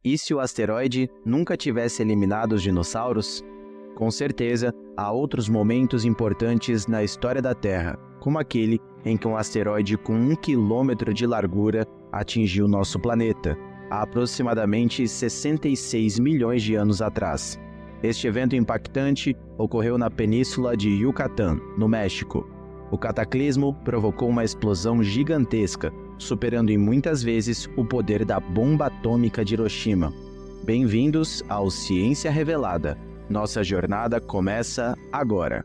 E se o asteroide nunca tivesse eliminado os dinossauros? Com certeza, há outros momentos importantes na história da Terra, como aquele em que um asteroide com 1 quilômetro de largura atingiu nosso planeta, há aproximadamente 66 milhões de anos atrás. Este evento impactante ocorreu na península de Yucatán, no México. O cataclismo provocou uma explosão gigantesca, superando em muitas vezes o poder da bomba atômica de Hiroshima. Bem-vindos ao Ciência Revelada. Nossa jornada começa agora.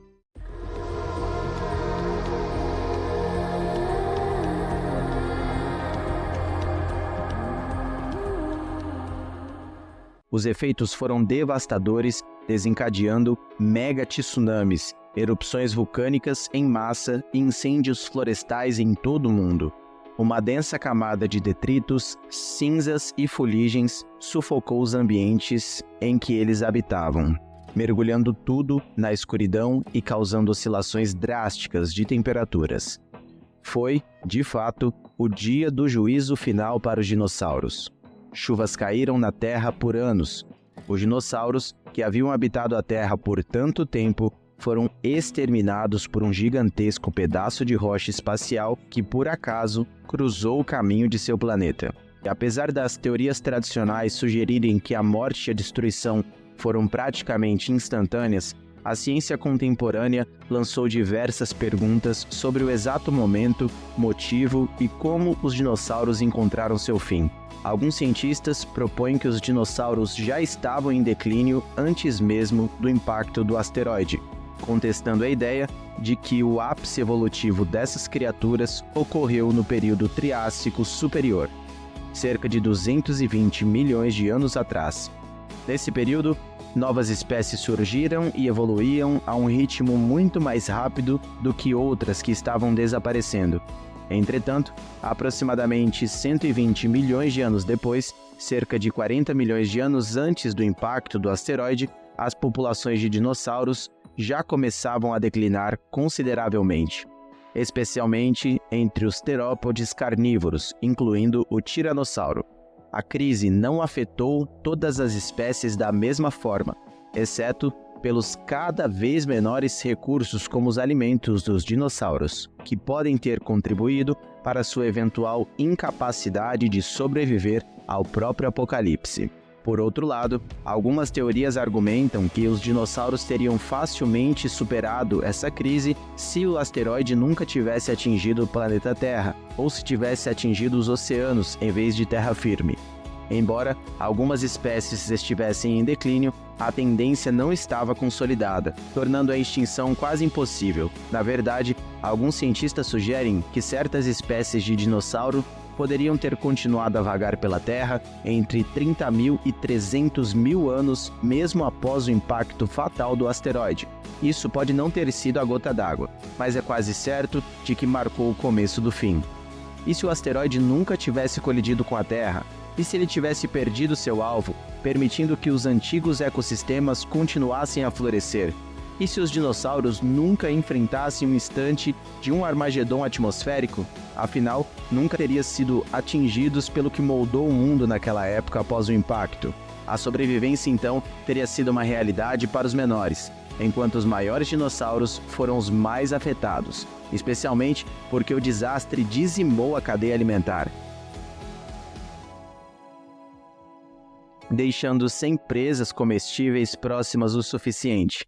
Os efeitos foram devastadores, desencadeando mega tsunamis, erupções vulcânicas em massa e incêndios florestais em todo o mundo. Uma densa camada de detritos, cinzas e fuligens sufocou os ambientes em que eles habitavam, mergulhando tudo na escuridão e causando oscilações drásticas de temperaturas. Foi, de fato, o dia do juízo final para os dinossauros. Chuvas caíram na Terra por anos. Os dinossauros, que haviam habitado a Terra por tanto tempo, foram exterminados por um gigantesco pedaço de rocha espacial que, por acaso, cruzou o caminho de seu planeta. E apesar das teorias tradicionais sugerirem que a morte e a destruição foram praticamente instantâneas, a ciência contemporânea lançou diversas perguntas sobre o exato momento, motivo e como os dinossauros encontraram seu fim. Alguns cientistas propõem que os dinossauros já estavam em declínio antes mesmo do impacto do asteroide, contestando a ideia de que o ápice evolutivo dessas criaturas ocorreu no período Triássico Superior, cerca de 220 milhões de anos atrás. Nesse período, novas espécies surgiram e evoluíam a um ritmo muito mais rápido do que outras que estavam desaparecendo. Entretanto, aproximadamente 120 milhões de anos depois, cerca de 40 milhões de anos antes do impacto do asteroide, as populações de dinossauros já começavam a declinar consideravelmente, especialmente entre os terópodes carnívoros, incluindo o tiranossauro. A crise não afetou todas as espécies da mesma forma, exceto pelos cada vez menores recursos como os alimentos dos dinossauros, que podem ter contribuído para sua eventual incapacidade de sobreviver ao próprio apocalipse. Por outro lado, algumas teorias argumentam que os dinossauros teriam facilmente superado essa crise se o asteroide nunca tivesse atingido o planeta Terra, ou se tivesse atingido os oceanos em vez de terra firme. Embora algumas espécies estivessem em declínio, a tendência não estava consolidada, tornando a extinção quase impossível. Na verdade, alguns cientistas sugerem que certas espécies de dinossauro poderiam ter continuado a vagar pela Terra entre 30 mil e 300 mil anos, mesmo após o impacto fatal do asteroide. Isso pode não ter sido a gota d'água, mas é quase certo de que marcou o começo do fim. E se o asteroide nunca tivesse colidido com a Terra? E se ele tivesse perdido seu alvo, permitindo que os antigos ecossistemas continuassem a florescer? E se os dinossauros nunca enfrentassem um instante de um Armagedon atmosférico? Afinal, nunca teriam sido atingidos pelo que moldou o mundo naquela época após o impacto. A sobrevivência, então, teria sido uma realidade para os menores, enquanto os maiores dinossauros foram os mais afetados, especialmente porque o desastre dizimou a cadeia alimentar, deixando sem presas comestíveis próximas o suficiente.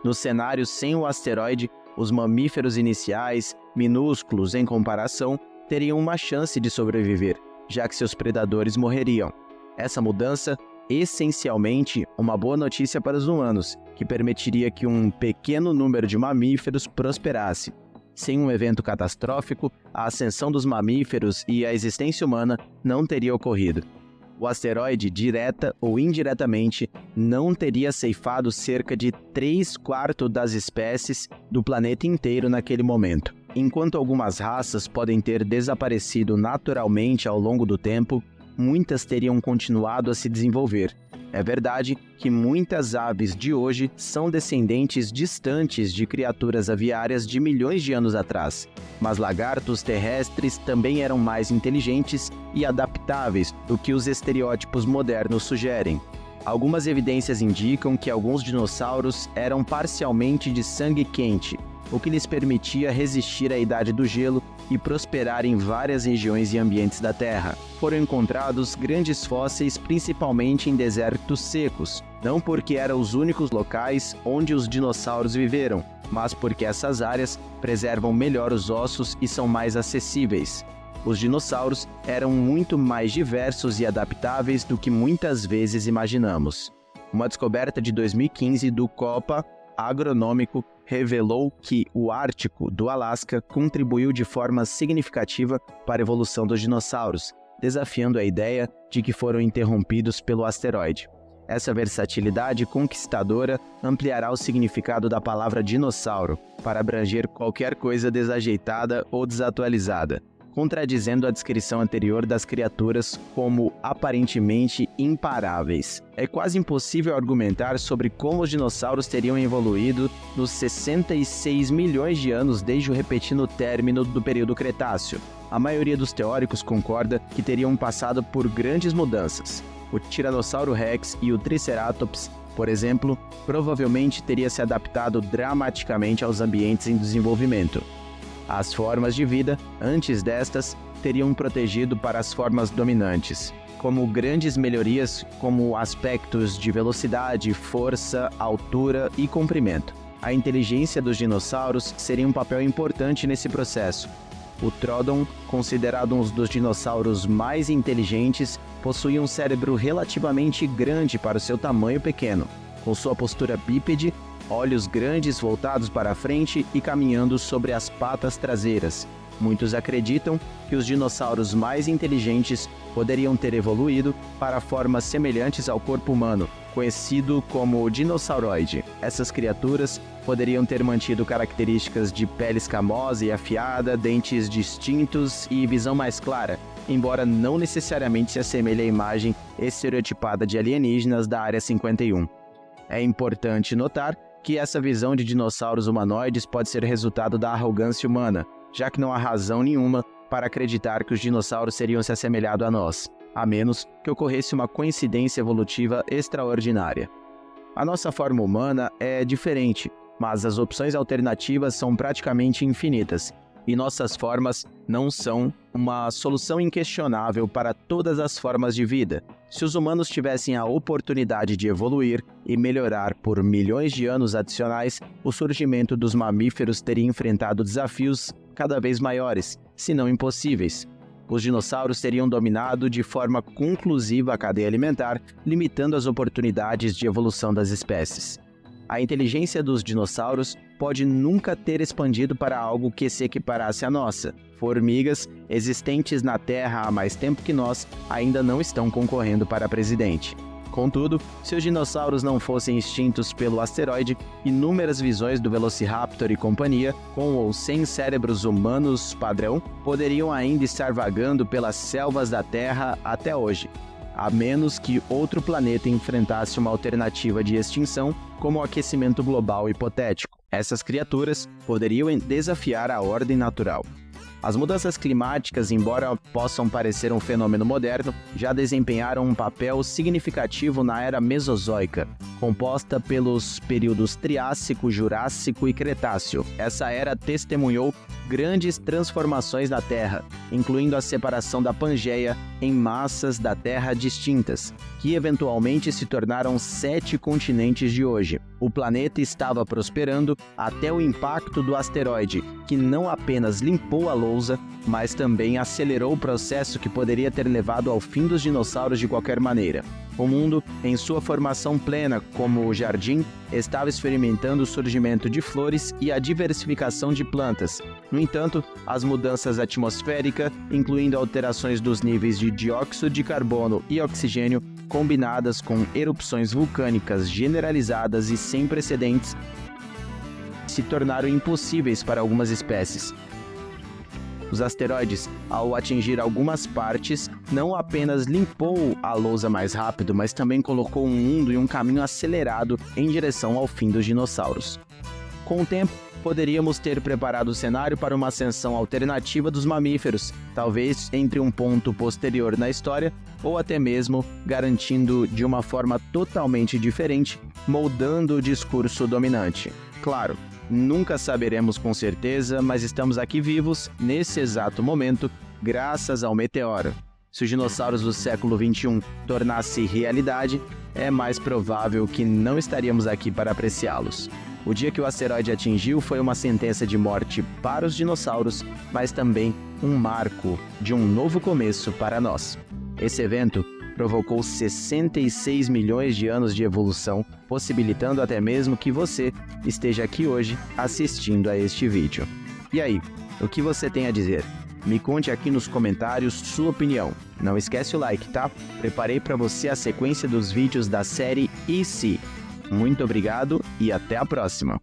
No cenário sem o asteroide, os mamíferos iniciais, minúsculos em comparação, teriam uma chance de sobreviver, já que seus predadores morreriam. Essa mudança, essencialmente, uma boa notícia para os humanos, que permitiria que um pequeno número de mamíferos prosperasse. Sem um evento catastrófico, a ascensão dos mamíferos e a existência humana não teria ocorrido. O asteroide, direta ou indiretamente, não teria ceifado cerca de 3/4 das espécies do planeta inteiro naquele momento. Enquanto algumas raças podem ter desaparecido naturalmente ao longo do tempo, muitas teriam continuado a se desenvolver. É verdade que muitas aves de hoje são descendentes distantes de criaturas aviárias de milhões de anos atrás, mas lagartos terrestres também eram mais inteligentes e adaptáveis do que os estereótipos modernos sugerem. Algumas evidências indicam que alguns dinossauros eram parcialmente de sangue quente, o que lhes permitia resistir à idade do gelo e prosperar em várias regiões e ambientes da Terra. Foram encontrados grandes fósseis principalmente em desertos secos, não porque eram os únicos locais onde os dinossauros viveram, mas porque essas áreas preservam melhor os ossos e são mais acessíveis. Os dinossauros eram muito mais diversos e adaptáveis do que muitas vezes imaginamos. Uma descoberta de 2015 do COPA Agronômico revelou que o Ártico do Alasca contribuiu de forma significativa para a evolução dos dinossauros, desafiando a ideia de que foram interrompidos pelo asteroide. Essa versatilidade conquistadora ampliará o significado da palavra dinossauro para abranger qualquer coisa desajeitada ou desatualizada, contradizendo a descrição anterior das criaturas como aparentemente imparáveis. É quase impossível argumentar sobre como os dinossauros teriam evoluído nos 66 milhões de anos desde o repentino término do período Cretáceo. A maioria dos teóricos concorda que teriam passado por grandes mudanças. O Tiranossauro Rex e o Triceratops, por exemplo, provavelmente teria se adaptado dramaticamente aos ambientes em desenvolvimento. As formas de vida, antes destas, teriam protegido para as formas dominantes, como grandes melhorias como aspectos de velocidade, força, altura e comprimento. A inteligência dos dinossauros seria um papel importante nesse processo. O Troodon, considerado um dos dinossauros mais inteligentes, possuía um cérebro relativamente grande para o seu tamanho pequeno, com sua postura bípede, olhos grandes voltados para a frente e caminhando sobre as patas traseiras. Muitos acreditam que os dinossauros mais inteligentes poderiam ter evoluído para formas semelhantes ao corpo humano, conhecido como dinossauroide. Essas criaturas poderiam ter mantido características de pele escamosa e afiada, dentes distintos e visão mais clara, embora não necessariamente se assemelhe à imagem estereotipada de alienígenas da Área 51. É importante notar que essa visão de dinossauros humanoides pode ser resultado da arrogância humana, já que não há razão nenhuma para acreditar que os dinossauros seriam se assemelhado a nós, a menos que ocorresse uma coincidência evolutiva extraordinária. A nossa forma humana é diferente, mas as opções alternativas são praticamente infinitas, e nossas formas não são uma solução inquestionável para todas as formas de vida. Se os humanos tivessem a oportunidade de evoluir e melhorar por milhões de anos adicionais, o surgimento dos mamíferos teria enfrentado desafios cada vez maiores, se não impossíveis. Os dinossauros teriam dominado de forma conclusiva a cadeia alimentar, limitando as oportunidades de evolução das espécies. A inteligência dos dinossauros pode nunca ter expandido para algo que se equiparasse à nossa. Formigas, existentes na Terra há mais tempo que nós, ainda não estão concorrendo para presidente. Contudo, se os dinossauros não fossem extintos pelo asteroide, inúmeras visões do Velociraptor e companhia, com ou sem cérebros humanos padrão, poderiam ainda estar vagando pelas selvas da Terra até hoje, a menos que outro planeta enfrentasse uma alternativa de extinção, como o aquecimento global hipotético. Essas criaturas poderiam desafiar a ordem natural. As mudanças climáticas, embora possam parecer um fenômeno moderno, já desempenharam um papel significativo na era Mesozoica, composta pelos períodos Triássico, Jurássico e Cretáceo. Essa era testemunhou grandes transformações na Terra, incluindo a separação da Pangeia em massas da Terra distintas, que eventualmente se tornaram 7 continentes de hoje. O planeta estava prosperando até o impacto do asteroide, que não apenas limpou a lousa, mas também acelerou o processo que poderia ter levado ao fim dos dinossauros de qualquer maneira. O mundo, em sua formação plena como jardim, estava experimentando o surgimento de flores e a diversificação de plantas. No entanto, as mudanças atmosféricas, incluindo alterações dos níveis de dióxido de carbono e oxigênio, combinadas com erupções vulcânicas generalizadas e sem precedentes, se tornaram impossíveis para algumas espécies. Os asteroides, ao atingir algumas partes, não apenas limpou a lousa mais rápido, mas também colocou um mundo em um caminho acelerado em direção ao fim dos dinossauros. Com o tempo, poderíamos ter preparado o cenário para uma ascensão alternativa dos mamíferos, talvez entre um ponto posterior na história, ou até mesmo garantindo de uma forma totalmente diferente, moldando o discurso dominante. Claro, nunca saberemos com certeza, mas estamos aqui vivos, nesse exato momento, graças ao meteoro. Se os dinossauros do século XXI tornassem realidade, é mais provável que não estaríamos aqui para apreciá-los. O dia que o asteroide atingiu foi uma sentença de morte para os dinossauros, mas também um marco de um novo começo para nós. Esse evento provocou 66 milhões de anos de evolução, possibilitando até mesmo que você esteja aqui hoje assistindo a este vídeo. E aí, o que você tem a dizer? Me conte aqui nos comentários sua opinião. Não esquece o like, tá? Preparei para você a sequência dos vídeos da série E Se. Muito obrigado e até a próxima!